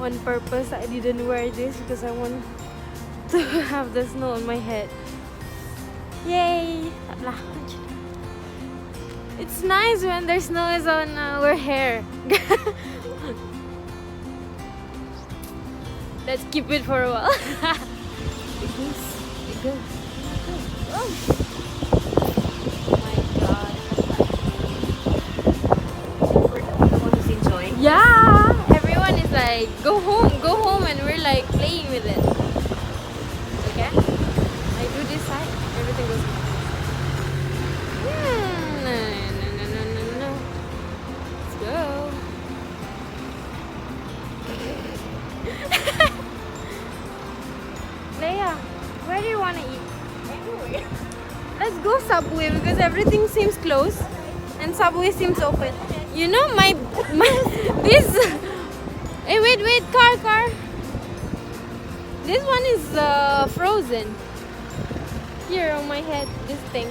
on purpose. I didn't wear this because I want to have the snow on my head. Yay! It's nice when there's snow is on our hair. Let's keep it for a while. It goes. Oh my god. We're the one who's enjoying. Yeah! Everyone is like, go home, and we're like playing with it. Okay? I do this side, everything goes. No. Let's go. Leia, where do you want to eat? Anyway. Let's go Subway because everything seems closed and Subway seems open. You know my this. Hey, wait, car. This one is frozen. Here on my head, this thing.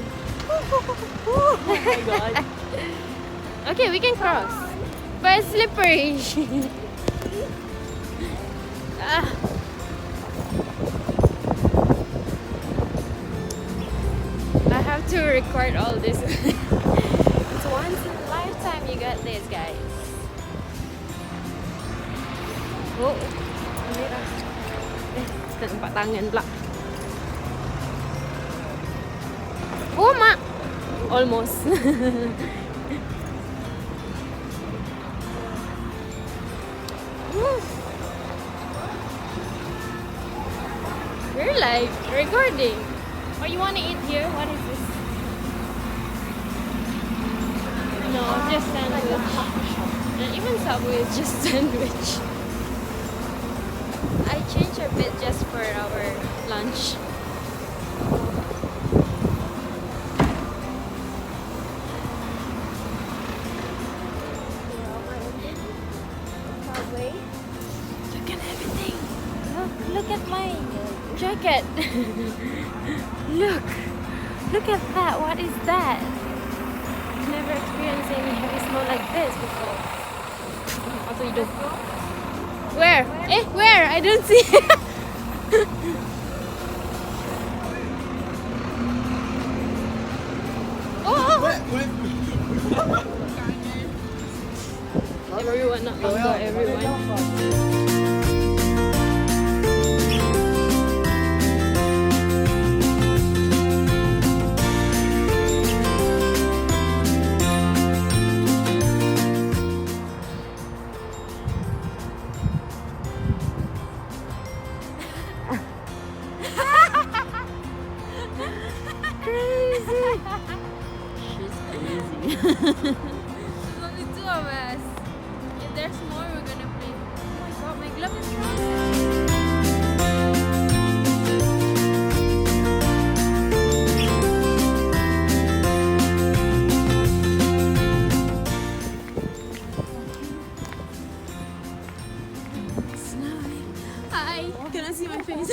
Oh my god. Okay, we can cross, but it's slippery. Ah. I have to record all this. It's once in a lifetime you got this, guys. Oh, nampak tangan pula. Oh, mak. Almost. We're like recording. Oh, you want to eat here? What is this? No, just sandwich. And even Subway is just sandwich. I changed a bit just for our lunch. Subway. Look at everything. Look at my jacket. Look at that. What is that? I've never experienced any heavy snow like this before. What do you do? Where? Where? I don't see. Everyone, not longer, everyone. Crazy. She's crazy. There's only two of us. If there's more, we're gonna play. Oh my god, my glove is frozen. It's snowing. Hi. Cannot see my face.